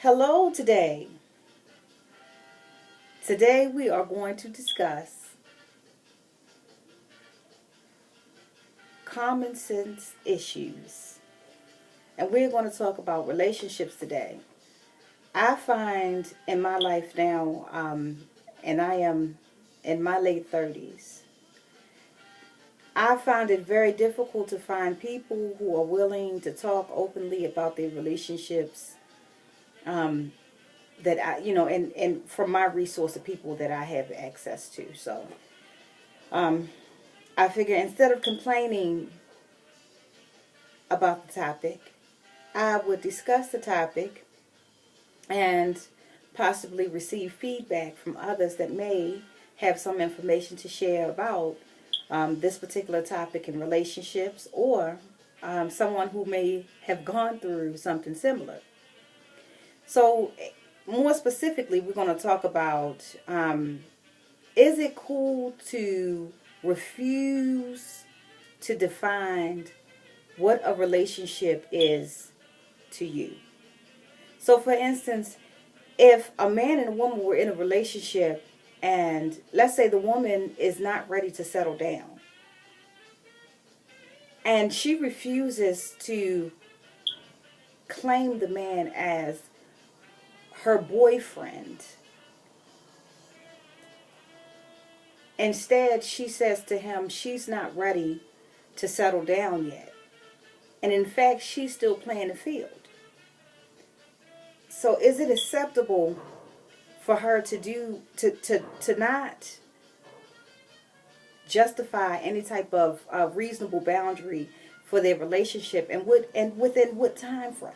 Hello today. Today we are going to discuss common sense issues. And we're going to talk about relationships today. I find in my life now, and I am in my late 30s, I find it very difficult to find people who are willing to talk openly about their relationships. Um, that and from my resource of people that I have access to. So um, I figure instead of complaining about the topic, I would discuss the topic and possibly receive feedback from others that may have some information to share about this particular topic in relationships or someone who may have gone through something similar. So, more specifically, we're going to talk about is it cool to refuse to define what a relationship is to you? So, for instance, if a man and a woman were in a relationship and let's say the woman is not ready to settle down and she refuses to claim the man as her boyfriend, instead she says to him she's not ready to settle down yet. And in fact, she's still playing the field. So is it acceptable for her to not justify any type of reasonable boundary for their relationship, and within what time frame?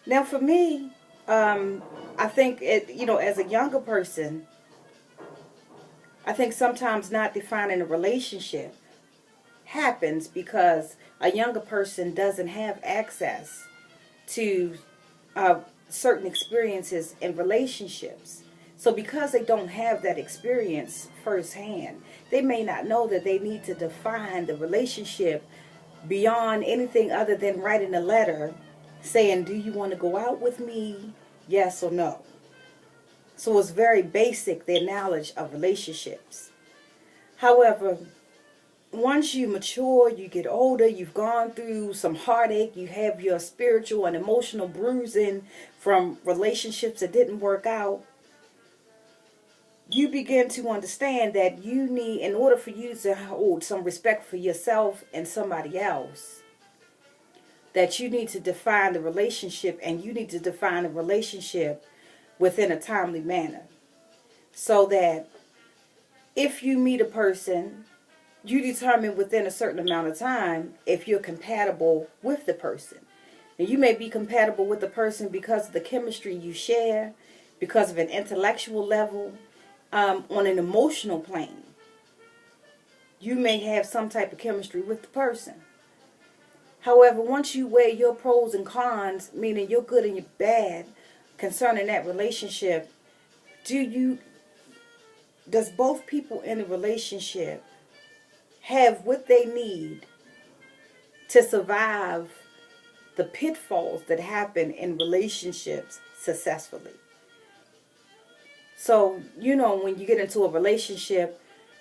Now, for me, I think as a younger person, I think sometimes not defining a relationship happens because a younger person doesn't have access to certain experiences in relationships. So because they don't have that experience firsthand, they may not know that they need to define the relationship beyond anything other than writing a letter saying, do you want to go out with me? Yes or no. So it's very basic, their knowledge of relationships. However, once you mature, you get older, you've gone through some heartache, you have your spiritual and emotional bruising from relationships that didn't work out, you begin to understand that you need, in order for you to hold some respect for yourself and somebody else, that you need to define the relationship, and you need to define the relationship within a timely manner. So that if you meet a person, you determine within a certain amount of time if you're compatible with the person. And you may be compatible with the person because of the chemistry you share, because of an intellectual level, on an emotional plane. You may have some type of chemistry with the person. However, once you weigh your pros and cons, meaning your good and your bad, concerning that relationship, does both people in the relationship have what they need to survive the pitfalls that happen in relationships successfully? So, when you get into a relationship,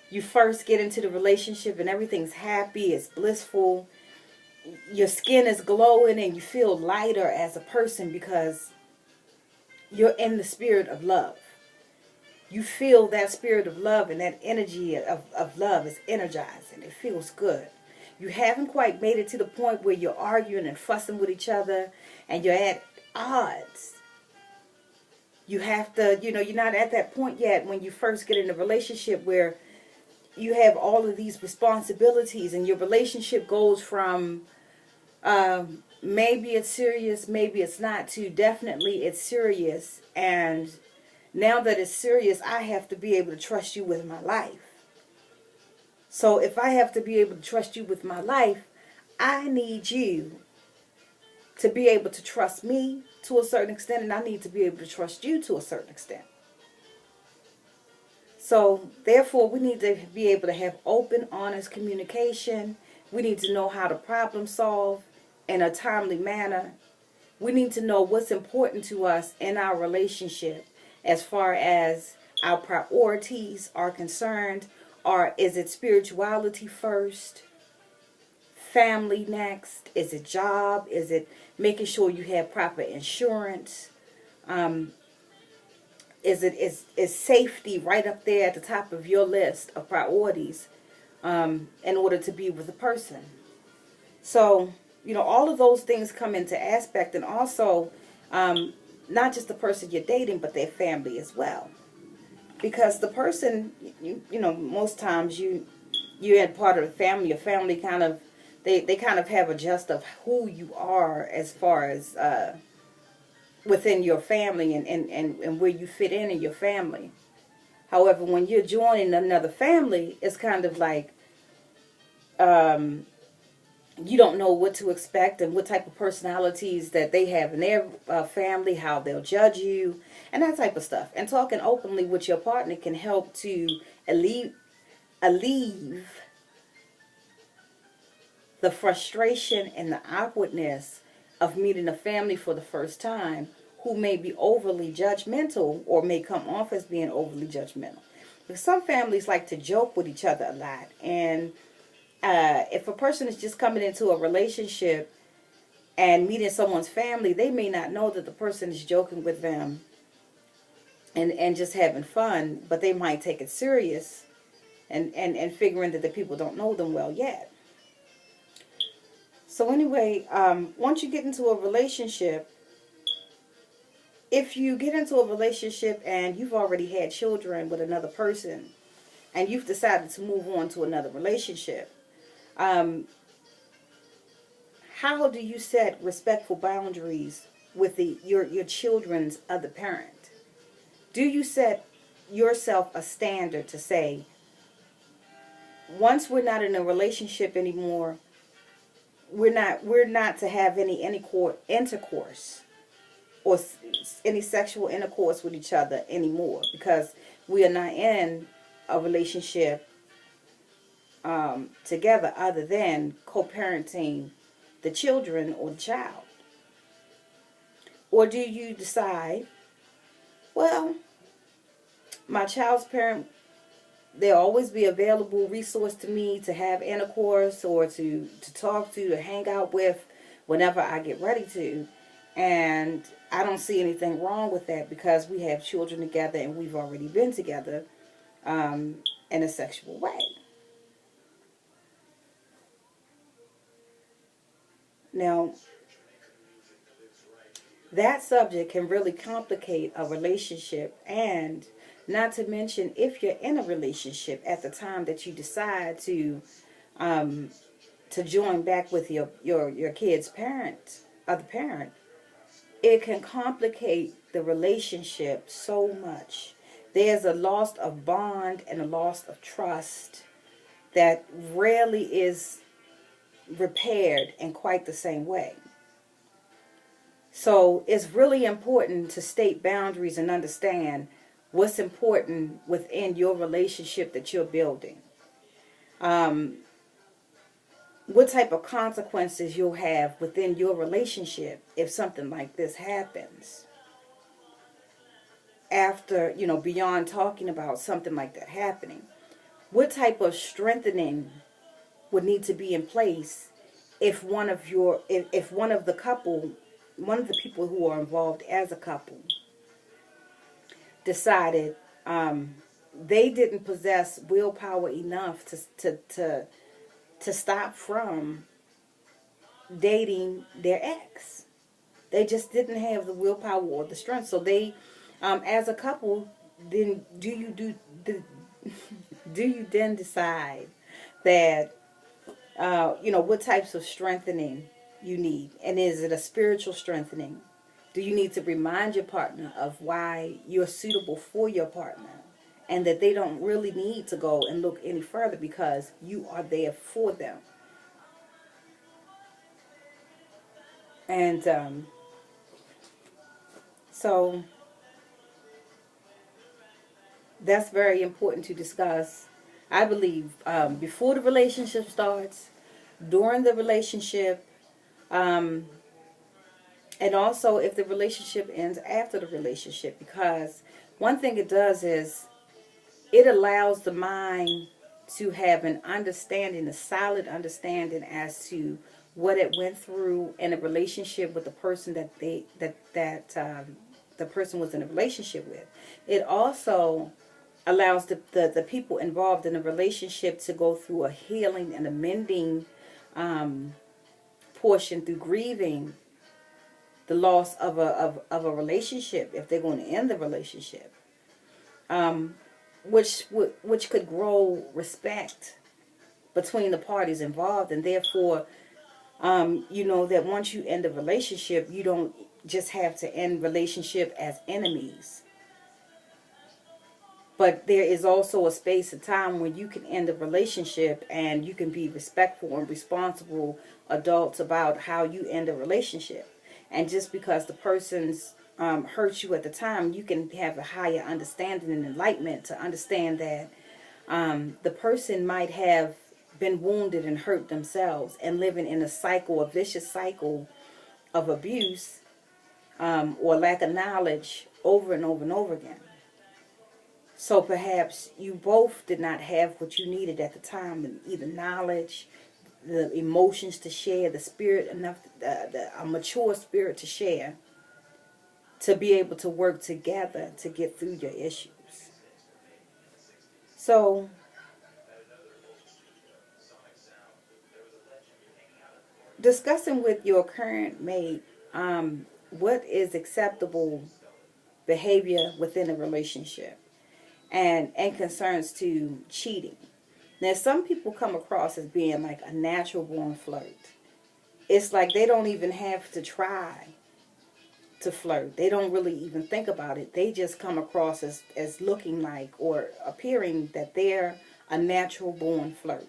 you first get into the relationship and everything's happy, it's blissful. Your skin is glowing and you feel lighter as a person because you're in the spirit of love. You feel that spirit of love, and that energy of love is energizing. It feels good. You haven't quite made it to the point where you're arguing and fussing with each other and you're at odds. You have to, you're not at that point yet when you first get in a relationship where you have all of these responsibilities and your relationship goes from maybe it's serious, maybe it's not, to definitely it's serious. And now that it's serious, I have to be able to trust you with my life. So if I have to be able to trust you with my life, I need you to be able to trust me to a certain extent, and I need to be able to trust you to a certain extent. So therefore, we need to be able to have open, honest communication. We need to know how to problem solve in a timely manner. We need to know what's important to us in our relationship as far as our priorities are concerned. Or is it spirituality first? Family next? Is it job? Is it making sure you have proper insurance? Um, is safety right up there at the top of your list of priorities in order to be with a person? So, all of those things come into aspect, and also not just the person you're dating, but their family as well. Because the person, most times you're in part of the family. Your family kind of, they kind of have a gist of who you are as far as within your family and where you fit in your family. However, when you're joining another family, it's kind of like you don't know what to expect and what type of personalities that they have in their family, how they'll judge you, and that type of stuff. And talking openly with your partner can help to alleviate the frustration and the awkwardness of meeting a family for the first time who may be overly judgmental or may come off as being overly judgmental. Because some families like to joke with each other a lot. And if a person is just coming into a relationship and meeting someone's family, they may not know that the person is joking with them and just having fun, but they might take it serious and figuring that the people don't know them well yet. So anyway, once you get into a relationship, if you get into a relationship and you've already had children with another person and you've decided to move on to another relationship, how do you set respectful boundaries with your children's other parent? Do you set yourself a standard to say, once we're not in a relationship anymore, we're not to have any intercourse or any sexual intercourse with each other anymore, because we are not in a relationship together other than co-parenting the children or the child? Or do you decide, well, my child's parent, they'll always be available resource to me to have intercourse or to talk to hang out with whenever I get ready to. And I don't see anything wrong with that because we have children together and we've already been together in a sexual way. Now, that subject can really complicate a relationship, and not to mention if you're in a relationship at the time that you decide to join back with your kid's other parent, it can complicate the relationship so much. There's a loss of bond and a loss of trust that rarely is repaired in quite the same way. So it's really important to state boundaries and understand what's important within your relationship that you're building. What type of consequences you'll have within your relationship if something like this happens. After, beyond talking about something like that happening, what type of strengthening would need to be in place if one of the people who are involved as a couple decided they didn't possess willpower enough to stop from dating their ex. They just didn't have the willpower or the strength. So they, as a couple, then do you then decide that what types of strengthening you need? And is it a spiritual strengthening? Do you need to remind your partner of why you're suitable for your partner and that they don't really need to go and look any further because you are there for them? And so that's very important to discuss, I believe, before the relationship starts, during the relationship, Um, and also if the relationship ends after the relationship, because one thing it does is it allows the mind to have an understanding, a solid understanding as to what it went through in a relationship with the person that the person was in a relationship with. It also allows the people involved in a relationship to go through a healing and a mending portion through grieving the loss of a relationship if they're going to end the relationship, which could grow respect between the parties involved, and therefore that once you end a relationship, you don't just have to end relationship as enemies, but there is also a space of time when you can end a relationship and you can be respectful and responsible adults about how you end a relationship. And just because the person's hurt you at the time, you can have a higher understanding and enlightenment to understand that the person might have been wounded and hurt themselves and living in a vicious cycle of abuse or lack of knowledge over and over and over again. So perhaps you both did not have what you needed at the time, either knowledge, the emotions to share, the spirit enough, a mature spirit to share, to be able to work together to get through your issues. So discussing with your current mate, what is acceptable behavior within a relationship, and concerns to cheating. Now, some people come across as being like a natural born flirt. It's like they don't even have to try to flirt. They don't really even think about it. They just come across as looking like or appearing that they're a natural born flirt.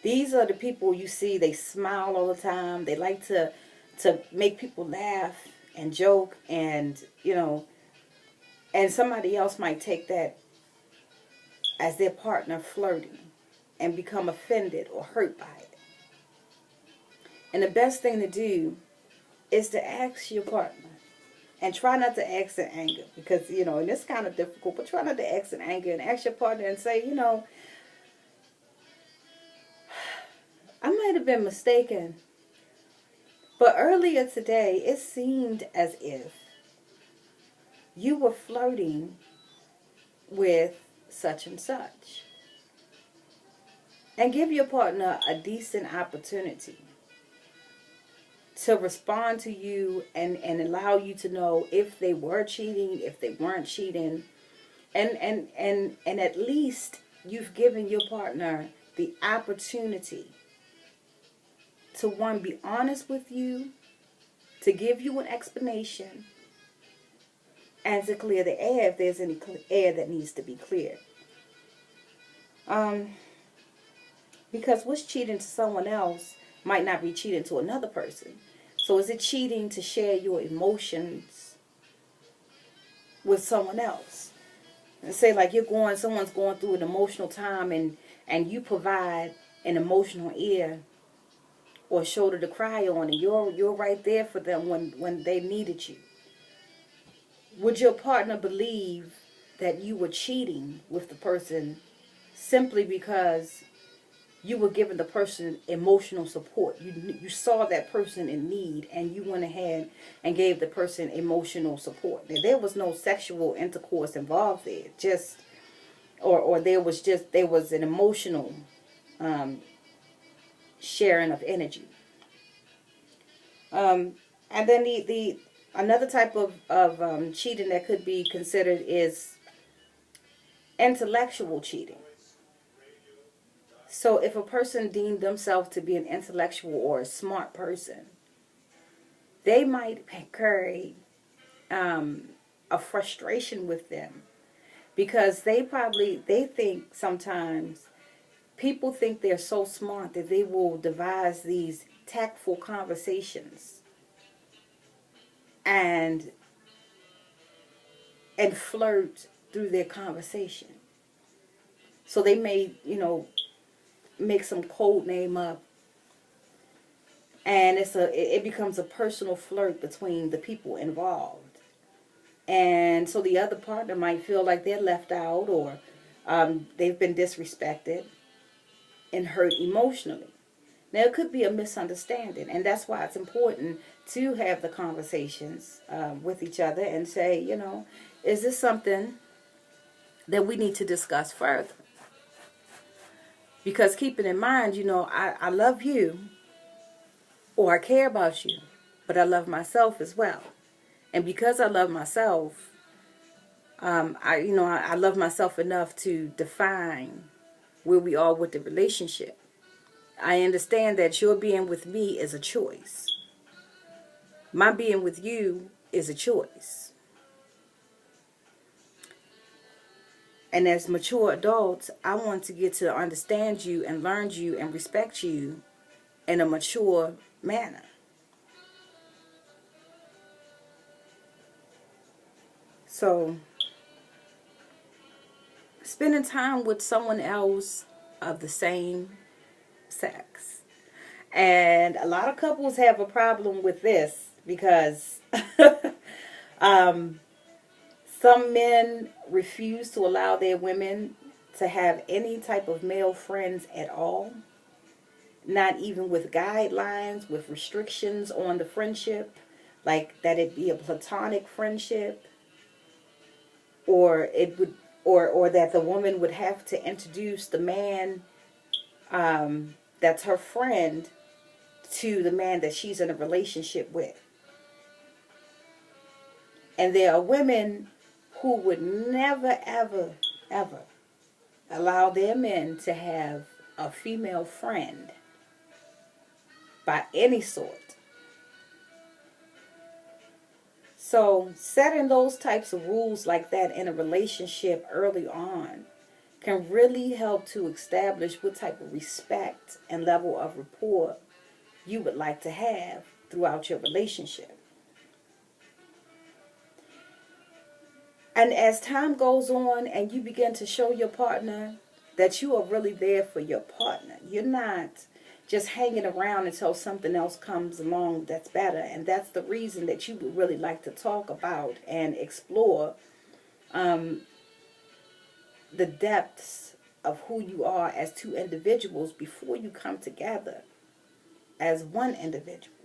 These are the people you see, they smile all the time. They like to make people laugh and joke, and and somebody else might take that as their partner flirting and become offended or hurt by it. And the best thing to do is to ask your partner, and try not to ask in anger, because and it's kind of difficult, but try not to ask in anger, and ask your partner and say, I might have been mistaken, but earlier today it seemed as if you were flirting with such and such. And give your partner a decent opportunity to respond to you and allow you to know if they were cheating, if they weren't cheating. And at least you've given your partner the opportunity to, one, be honest with you, to give you an explanation, and to clear the air if there's any air that needs to be cleared. Because what's cheating to someone else might not be cheating to another person. So is it cheating to share your emotions with someone else? And say like someone's going through an emotional time, and you provide an emotional ear or shoulder to cry on, and you're right there for them when they needed you. Would your partner believe that you were cheating with the person simply because you were giving the person emotional support? You saw that person in need, and you went ahead and gave the person emotional support. Now, there was no sexual intercourse involved there, or there was an emotional sharing of energy. And then the another type of cheating that could be considered is intellectual cheating. So if a person deemed themselves to be an intellectual or a smart person, they might carry a frustration with them, because they think sometimes people think they're so smart that they will devise these tactful conversations and flirt through their conversation. So they may, make some code name up and it becomes a personal flirt between the people involved. And so the other partner might feel like they're left out, or they've been disrespected and hurt emotionally. Now, it could be a misunderstanding, and that's why it's important to have the conversations with each other and say, is this something that we need to discuss further? Because keeping in mind, I love you, or I care about you, but I love myself as well. And because I love myself, I love myself enough to define where we are with the relationship. I understand that your being with me is a choice. My being with you is a choice. And as mature adults, I want to get to understand you and learn you and respect you in a mature manner. So, spending time with someone else of the same sex. And a lot of couples have a problem with this because some men refuse to allow their women to have any type of male friends at all. Not even with guidelines, with restrictions on the friendship, like that it be a platonic friendship, or it would, or that the woman would have to introduce the man that's her friend to the man that she's in a relationship with. And there are women who would never, ever, ever allow their men to have a female friend by any sort. So setting those types of rules like that in a relationship early on can really help to establish what type of respect and level of rapport you would like to have throughout your relationship. And as time goes on and you begin to show your partner that you are really there for your partner, you're not just hanging around until something else comes along that's better. And that's the reason that you would really like to talk about and explore the depths of who you are as two individuals before you come together as one individual.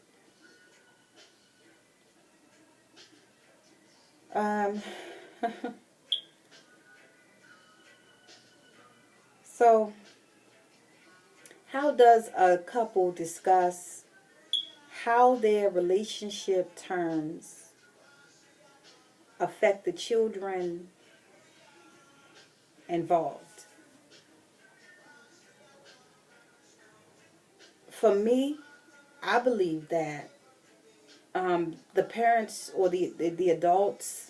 So, how does a couple discuss how their relationship terms affect the children involved? For me, I believe that the parents or the adults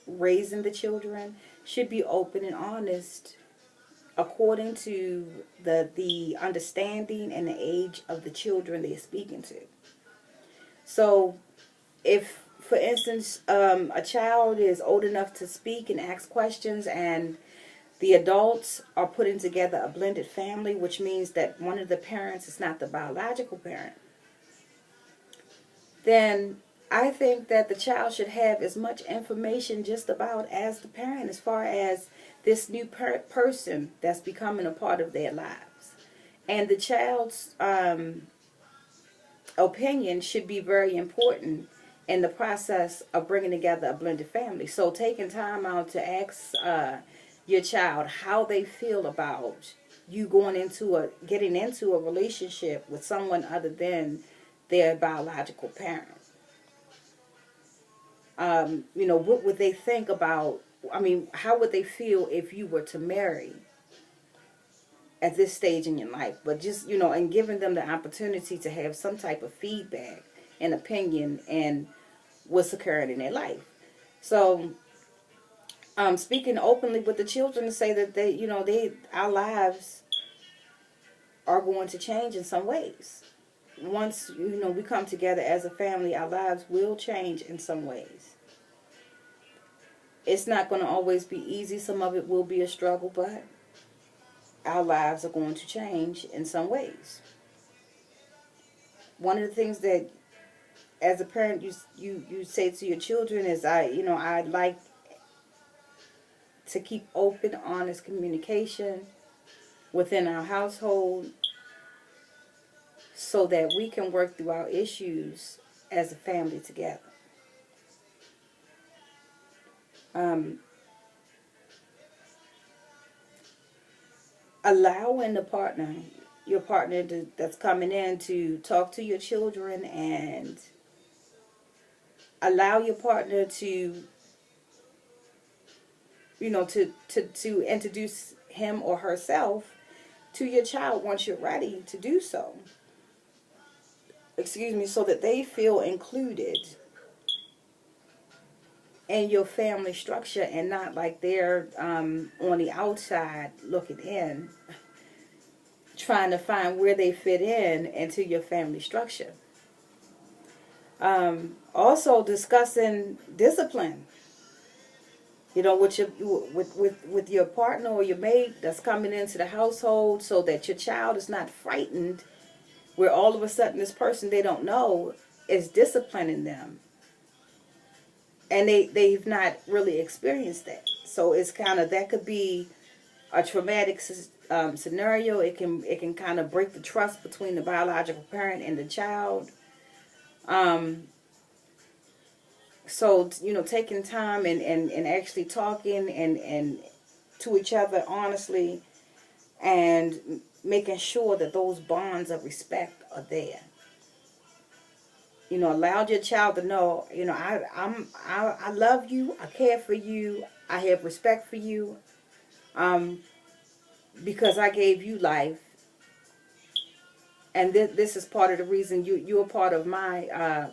raising the children should be open and honest according to the understanding and the age of the children they're speaking to. So if, for instance, a child is old enough to speak and ask questions, and the adults are putting together a blended family, which means that one of the parents is not the biological parent, then I think that the child should have as much information just about as the parent as far as this new person that's becoming a part of their lives. And the child's opinion should be very important in the process of bringing together a blended family. So taking time out to ask your child how they feel about you getting into a relationship with someone other than their biological parent. What would they think about, how would they feel if you were to marry at this stage in your life? But just, and giving them the opportunity to have some type of feedback and opinion and what's occurring in their life. So, speaking openly with the children to say that our lives are going to change in some ways. Once, we come together as a family, our lives will change in some ways. It's not going to always be easy. Some of it will be a struggle, but our lives are going to change in some ways. one of the things that as a parent you say to your children is I like to keep open, honest communication within our household so that we can work through our issues as a family together. Um, Allowing your partner that's coming in to talk to your children and allow your partner to, to introduce him or herself to your child once you're ready to do so. Excuse me, so that they feel included in your family structure and not like they're on the outside looking in, trying to find where they fit in into your family structure. Also discussing discipline, with your partner or your mate that's coming into the household, so that your child is not frightened where all of a sudden this person they don't know is disciplining them, and they've not really experienced that. So it's kind of, that could be a traumatic scenario. It can kind of break the trust between the biological parent and the child. So taking time and actually talking and to each other honestly, and making sure that those bonds of respect are there. Allow your child to know, I love you, I care for you, I have respect for you, because I gave you life, and this is part of the reason you're part of my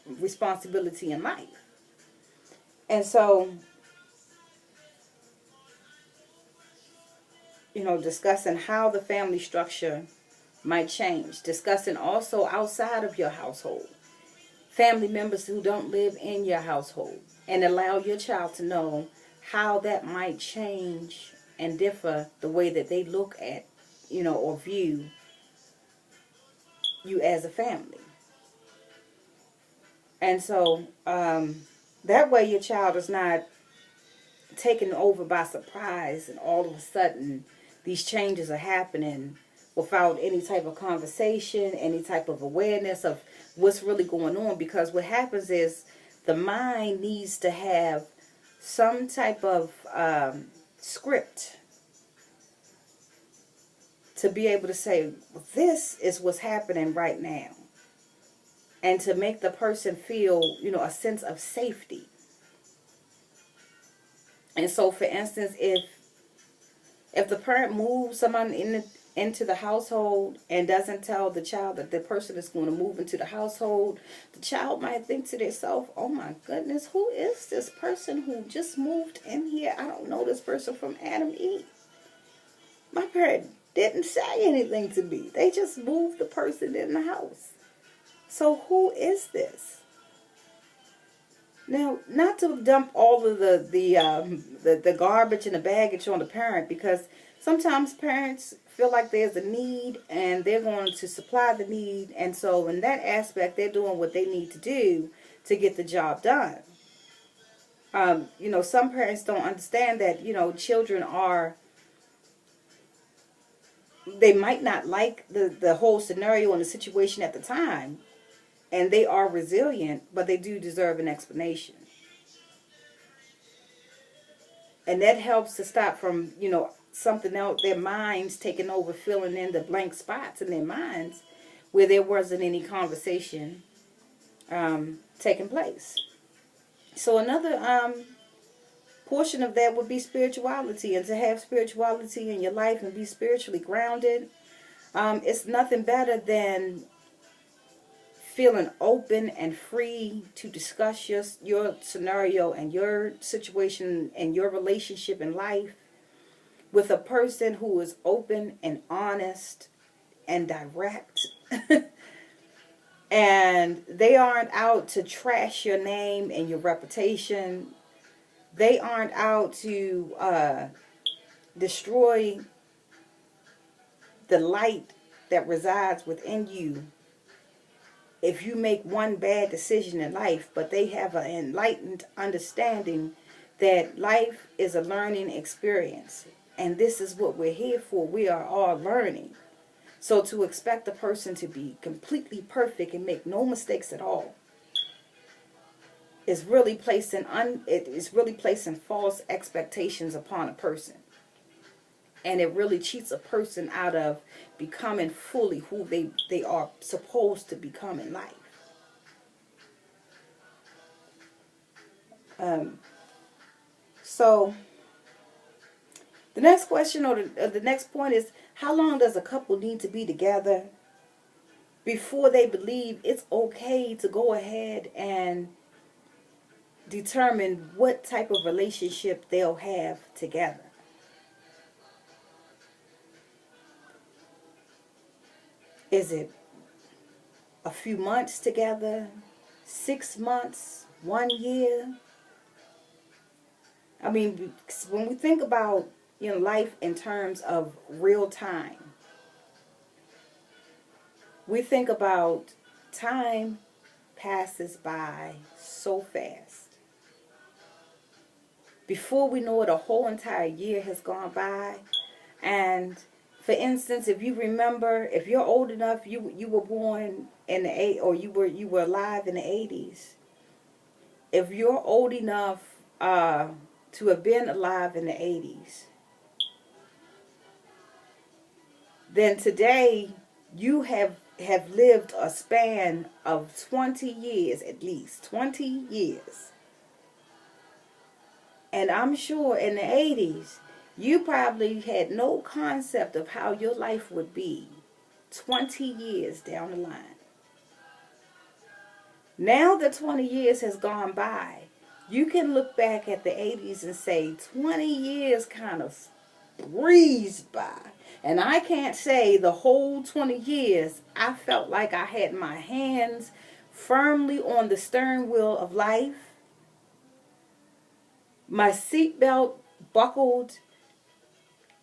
responsibility in life. And so, discussing how the family structure might change, discussing also outside of your household, family members who don't live in your household, and allow your child to know how that might change and differ the way that they look at, or view you as a family. And so that way your child is not taken over by surprise and all of a sudden these changes are happening without any type of conversation, any type of awareness of what's really going on. Because what happens is the mind needs to have some type of script to be able to say, well, this is what's happening right now. And to make the person feel, a sense of safety. And so, for instance, if the parent moves someone into the household and doesn't tell the child that the person is going to move into the household, the child might think to themselves, oh my goodness, who is this person who just moved in here? I don't know this person from Adam Eve. My parent didn't say anything to me. They just moved the person in the house. So who is this? Now, not to dump all of the garbage and the baggage on the parent, because sometimes parents feel like there's a need and they're going to supply the need, and so in that aspect they're doing what they need to do to get the job done. Some parents don't understand that, children they might not like the whole scenario and the situation at the time, and they are resilient, but they do deserve an explanation. And that helps to stop from, something else, their minds taking over, filling in the blank spots in their minds where there wasn't any conversation taking place. So another portion of that would be spirituality, and to have spirituality in your life and be spiritually grounded. It's nothing better than feeling open and free to discuss your scenario and your situation and your relationship in life with a person who is open and honest and direct. And they aren't out to trash your name and your reputation. They aren't out to destroy the light that resides within you if you make one bad decision in life, but they have an enlightened understanding that life is a learning experience. And this is what we're here for. We are all learning. So to expect a person to be completely perfect and make no mistakes at all is really placing false expectations upon a person. And it really cheats a person out of becoming fully who they are supposed to become in life. So the next question, or the next point, is how long does a couple need to be together before they believe it's okay to go ahead and determine what type of relationship they'll have together? Is it a few months together, 6 months, 1 year? I mean, when we think about, life in terms of real time, we think about time passes by so fast. Before we know it, a whole entire year has gone by. And for instance, if you remember, if you're old enough, you were born in or you were alive in the 80s. If you're old enough to have been alive in the 80s, then today you have lived a span of 20 years, at least 20 years. And I'm sure in the 80s, you probably had no concept of how your life would be 20 years down the line. Now that 20 years has gone by, you can look back at the 80s and say 20 years kind of breezed by. And I can't say the whole 20 years I felt like I had my hands firmly on the steering wheel of life, my seatbelt buckled,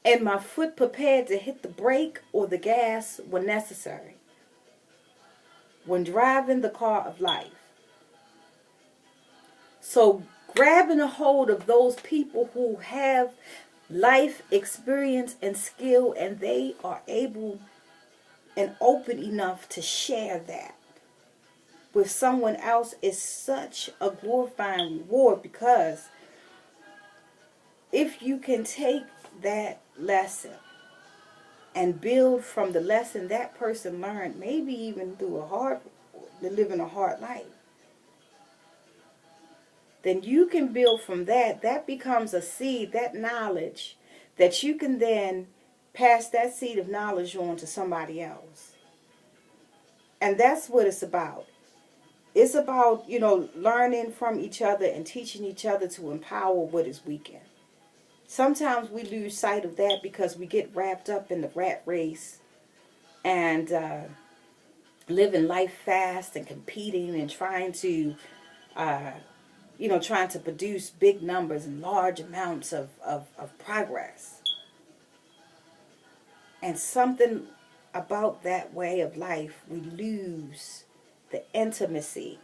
and my foot prepared to hit the brake or the gas when necessary, when driving the car of life. So grabbing a hold of those people who have life experience and skill, and they are able and open enough to share that with someone else, is such a glorifying reward, because if you can take that lesson and build from the lesson that person learned, maybe even through living a hard life, then you can build from that. That becomes a seed, that knowledge, that you can then pass that seed of knowledge on to somebody else. And that's what it's about. It's about, learning from each other and teaching each other to empower what is weakened. Sometimes we lose sight of that because we get wrapped up in the rat race and living life fast and competing and trying to produce big numbers and large amounts of progress. And something about that way of life, we lose the intimacy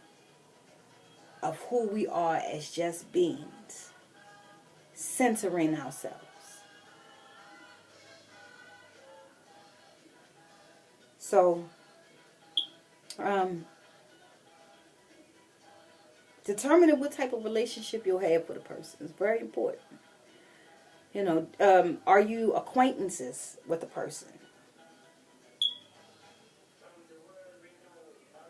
of who we are as just beings, centering ourselves. So, determining what type of relationship you'll have with a person is very important. Are you acquaintances with a person?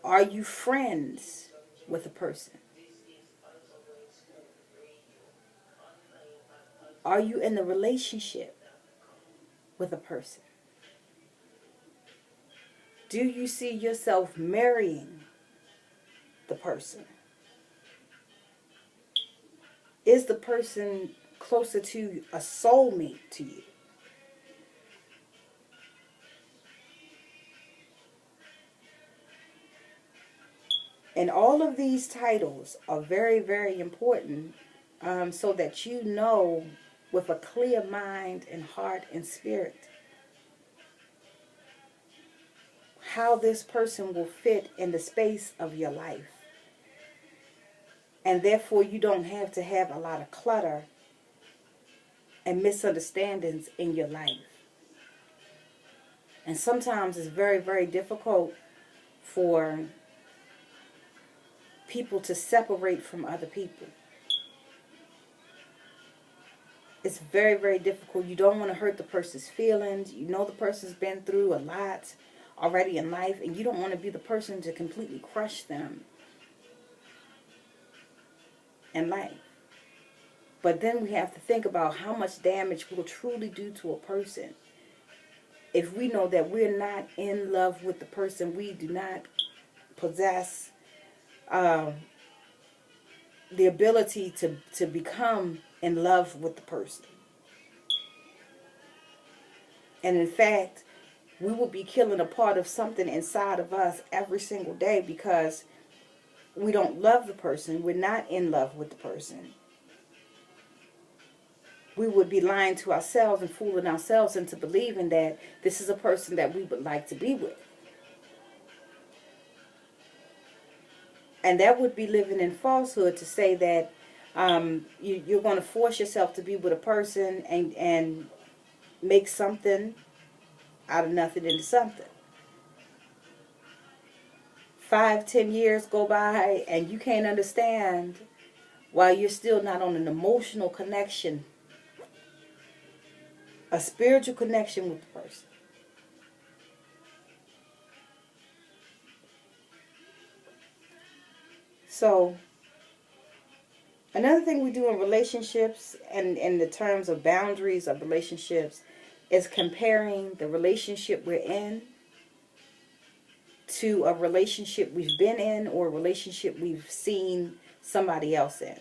Are you friends with a person? Are you in a relationship with a person? Do you see yourself marrying the person? Is the person closer to a soulmate to you? And all of these titles are very, very important, so that you know with a clear mind and heart and spirit how this person will fit in the space of your life. And therefore, you don't have to have a lot of clutter and misunderstandings in your life. And sometimes it's very, very difficult for people to separate from other people. It's very, very difficult. You don't want to hurt the person's feelings. You know the person's been through a lot already in life, and you don't want to be the person to completely crush them in life. But then we have to think about how much damage we'll truly do to a person if we know that we're not in love with the person. We do not possess the ability to become in love with the person. And in fact, we will be killing a part of something inside of us every single day because we don't love the person. We're not in love with the person. We would be lying to ourselves and fooling ourselves into believing that this is a person that we would like to be with. And that would be living in falsehood to say that you're going to force yourself to be with a person and make something out of nothing into something. 5, 10 years go by and you can't understand why you're still not on an emotional connection, a spiritual connection with the person. So, another thing we do in relationships and in the terms of boundaries of relationships is comparing the relationship we're in to a relationship we've been in or a relationship we've seen somebody else in.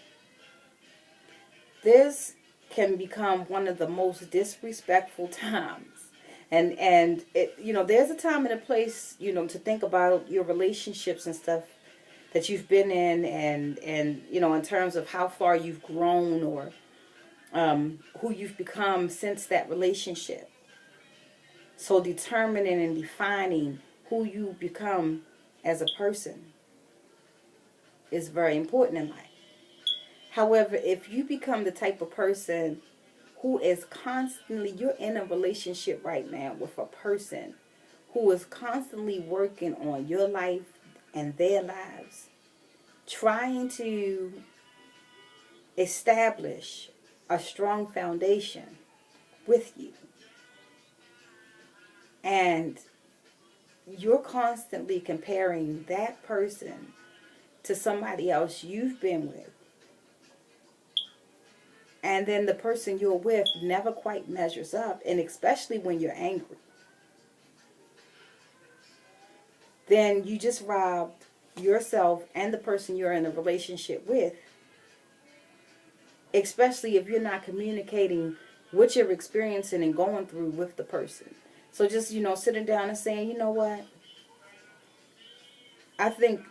This can become one of the most disrespectful times. And it, there's a time and a place, to think about your relationships and stuff that you've been in and in terms of how far you've grown or who you've become since that relationship. So determining and defining who you become as a person is very important in life. However, if you become the type of person who is constantly, you're in a relationship right now with a person who is constantly working on your life and their lives, trying to establish a strong foundation with you, and you're constantly comparing that person to somebody else you've been with, and then the person you're with never quite measures up, and especially when you're angry, then you just robbed yourself and the person you're in a relationship with, especially if you're not communicating what you're experiencing and going through with the person. So just, sitting down and saying, you know what? I think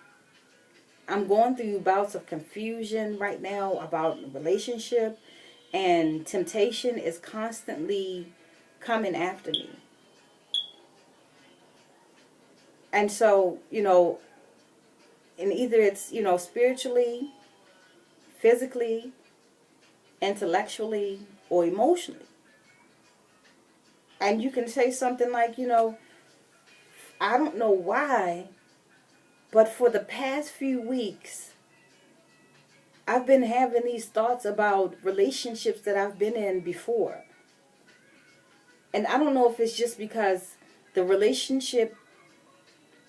I'm going through bouts of confusion right now about the relationship, and temptation is constantly coming after me. And so, and either it's, spiritually, physically, intellectually, or emotionally. And you can say something like, I don't know why, but for the past few weeks, I've been having these thoughts about relationships that I've been in before. And I don't know if it's just because the relationship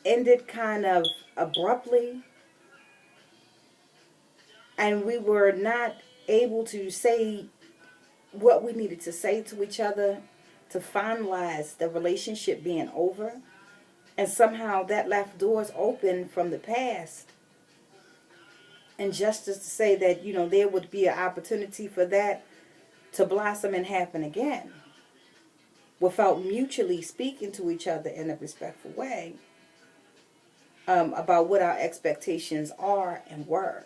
ended kind of abruptly and we were not able to say what we needed to say to each other to finalize the relationship being over, and somehow that left doors open from the past, and just to say that there would be an opportunity for that to blossom and happen again without mutually speaking to each other in a respectful way about what our expectations are and were.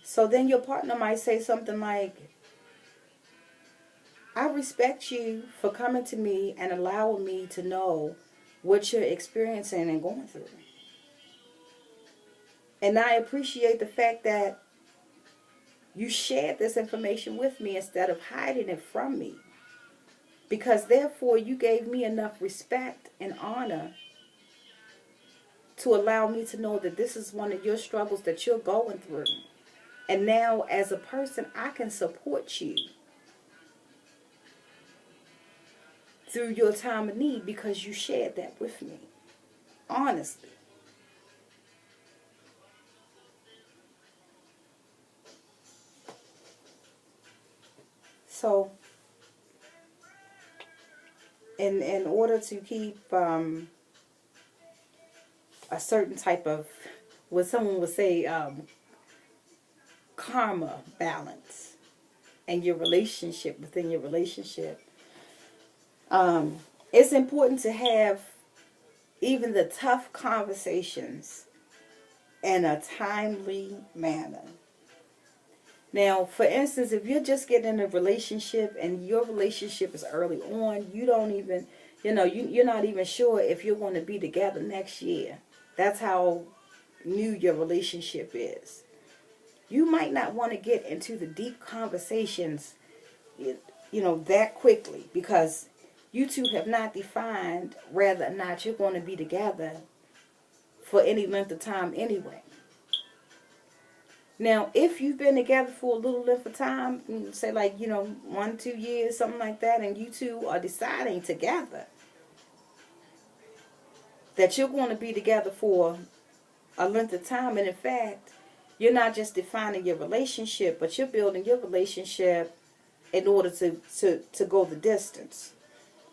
So then your partner might say something like, I respect you for coming to me and allowing me to know what you're experiencing and going through. And I appreciate the fact that you shared this information with me instead of hiding it from me. Because therefore you gave me enough respect and honor to allow me to know that this is one of your struggles that you're going through. And now as a person, I can support you through your time of need because you shared that with me. Honestly. So, in order to keep a certain type of, what someone would say, karma balance and your relationship within your relationship, it's important to have even the tough conversations in a timely manner. Now, for instance, if you're just getting in a relationship and your relationship is early on, you don't even, you're not even sure if you're going to be together next year. That's how new your relationship is. You might not want to get into the deep conversations, that quickly, because you two have not defined whether or not you're going to be together for any length of time anyway. Now, if you've been together for a little length of time, say like, 1, 2 years, something like that, and you two are deciding together that you're going to be together for a length of time, and in fact, you're not just defining your relationship, but you're building your relationship in order to go the distance,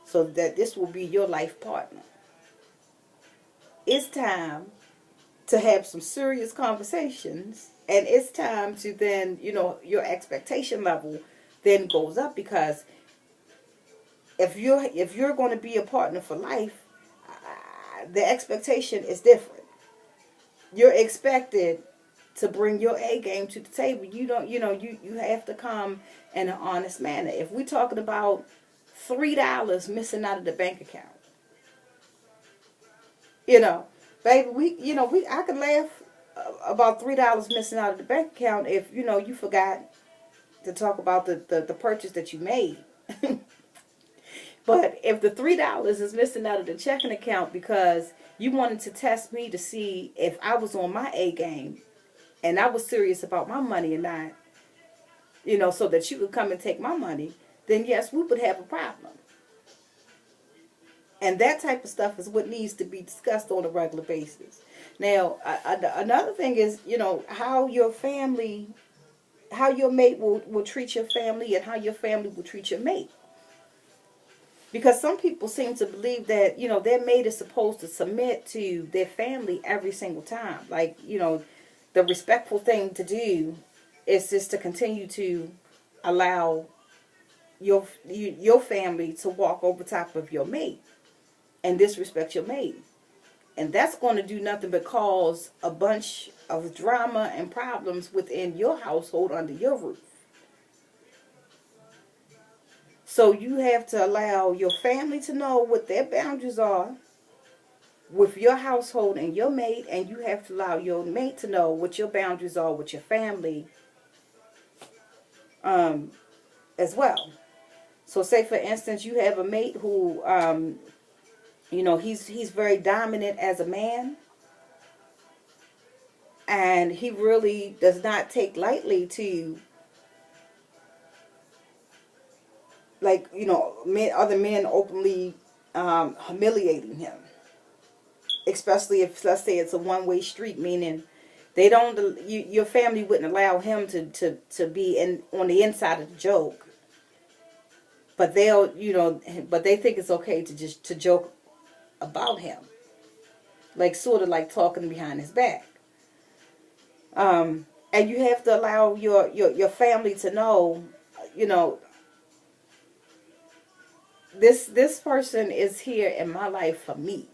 so that this will be your life partner. It's time to have some serious conversations, and it's time to then, your expectation level then goes up, because if you're going to be a partner for life, the expectation is different. You're expected to bring your A game to the table. You don't, you have to come in an honest manner. If we're talking about $3 missing out of the bank account, baby, I could laugh about $3 missing out of the bank account if, you forgot to talk about the purchase that you made. But if the $3 is missing out of the checking account because you wanted to test me to see if I was on my A game and I was serious about my money or not, so that you could come and take my money, then yes, we would have a problem. And that type of stuff is what needs to be discussed on a regular basis. Now, another thing is, how your mate will treat your family and how your family will treat your mate. Because some people seem to believe that, their mate is supposed to submit to their family every single time. Like, the respectful thing to do is just to continue to allow your family to walk over top of your mate and disrespect your mate. And that's going to do nothing but cause a bunch of drama and problems within your household under your roof. So you have to allow your family to know what their boundaries are with your household and your mate, and you have to allow your mate to know what your boundaries are with your family as well. So say, for instance, you have a mate who, he's very dominant as a man, and he really does not take lightly to, like, other men openly humiliating him. Especially if, let's say, it's a one-way street, meaning they don't, your family wouldn't allow him to be on the inside of the joke. But but they think it's okay to joke about him. Like, sort of like talking behind his back. And you have to allow your family to know, this person is here in my life for me.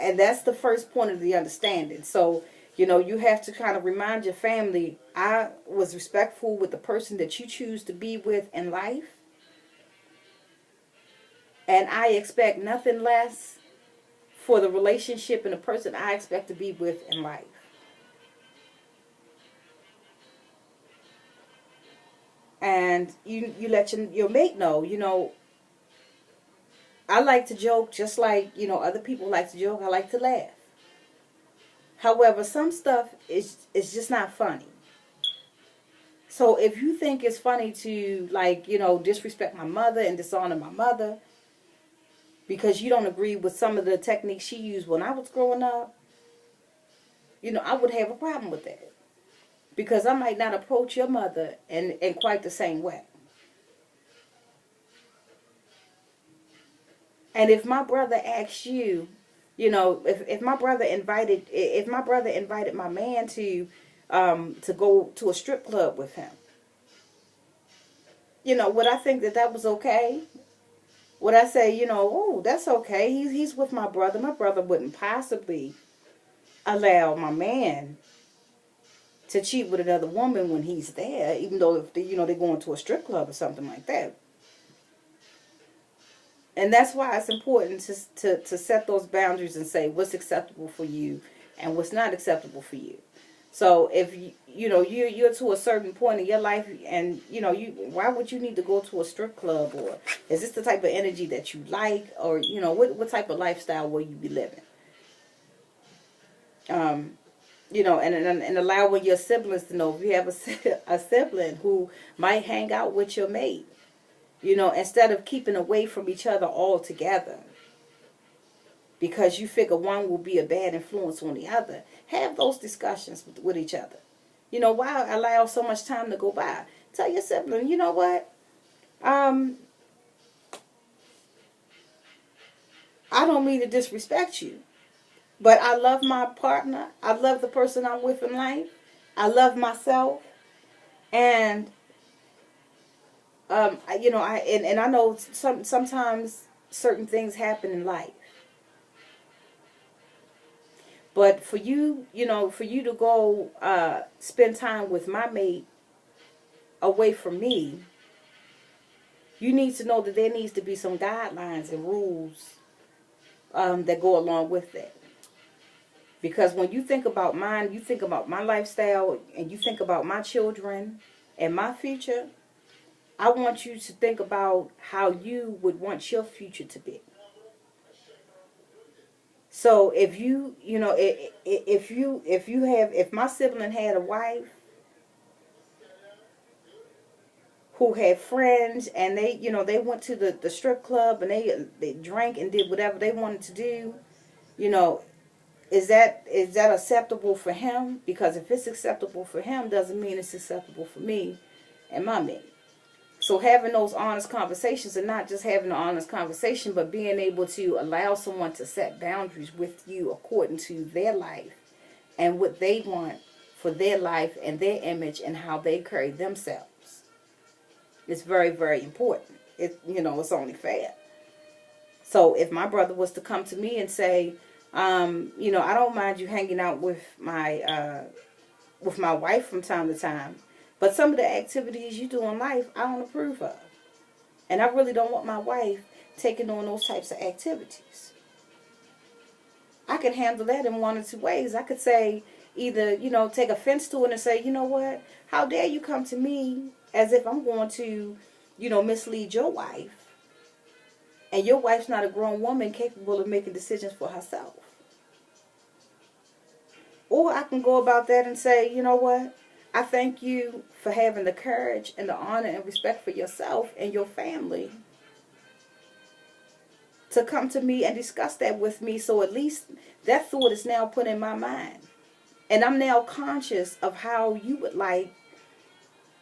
And that's the first point of the understanding. So You know, you have to kind of remind your family, I was respectful with the person that you choose to be with in life. And I expect nothing less for the relationship and the person I expect to be with in life. And you let your mate know, you know, I like to joke just like, you know, other people like to joke. I like to laugh. However, some stuff is just not funny. So if you think it's funny to, like, you know, disrespect my mother and dishonor my mother because you don't agree with some of the techniques she used when I was growing up, you know, I would have a problem with that. Because I might not approach your mother in quite the same way. And if my brother asks you, you know, if my brother invited my man to go to a strip club with him, you know, would I think that that was okay? Would I say, you know, oh, that's okay. He's with my brother. My brother wouldn't possibly allow my man to cheat with another woman when he's there, even though if they, you know, they're going to a strip club or something like that. And that's why it's important to set those boundaries and say what's acceptable for you and what's not acceptable for you. So if you know you're to a certain point in your life, and you know why would you need to go to a strip club, or is this the type of energy that you like, or you know what type of lifestyle will you be living? You know, and allowing your siblings to know if you have a sibling who might hang out with your mate, you know, instead of keeping away from each other altogether because you figure one will be a bad influence on the other. Have those discussions with each other. You know, why allow so much time to go by? Tell your sibling, you know what? I don't mean to disrespect you, but I love my partner. I love the person I'm with in life. I love myself. And, you know, and I know sometimes certain things happen in life. But for you, you know, for you to go spend time with my mate away from me, you need to know that there needs to be some guidelines and rules that go along with that. Because when you think about mine, you think about my lifestyle, and you think about my children and my future, I want you to think about how you would want your future to be. So if you know, if my sibling had a wife who had friends and they, you know, they went to the strip club and they drank and did whatever they wanted to do, you know, is that acceptable for him? Because if it's acceptable for him, doesn't mean it's acceptable for me and my mate. So having those honest conversations, and not just having an honest conversation, but being able to allow someone to set boundaries with you according to their life and what they want for their life and their image and how they carry themselves. It's very, very important. You know, it's only fair. So if my brother was to come to me and say, you know, I don't mind you hanging out with my wife from time to time, but some of the activities you do in life, I don't approve of. And I really don't want my wife taking on those types of activities. I could handle that in one or two ways. I could say either, you know, take offense to it and say, you know what, how dare you come to me as if I'm going to, you know, mislead your wife. And your wife's not a grown woman capable of making decisions for herself. Or I can go about that and say, you know what, I thank you for having the courage and the honor and respect for yourself and your family to come to me and discuss that with me. So at least that thought is now put in my mind. And I'm now conscious of how you would like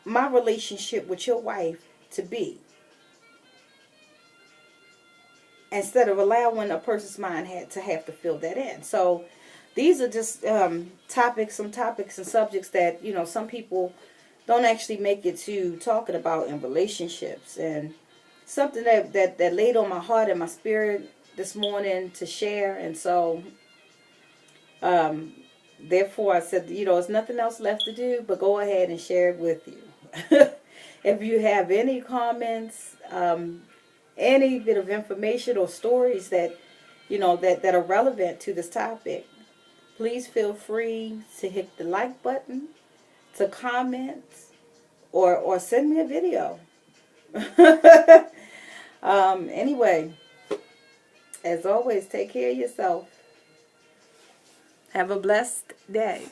my relationship with your wife to be. Instead of allowing a person's mind to have to fill that in. So these are just some topics and subjects that, you know, some people don't actually make it to talking about in relationships. And something that laid on my heart and my spirit this morning to share. And so Therefore, I said, there's nothing else left to do but go ahead and share it with you. If you have any comments, any bit of information or stories that, that are relevant to this topic, please feel free to hit the like button, to comment, or send me a video. Anyway, as always, take care of yourself. Have a blessed day.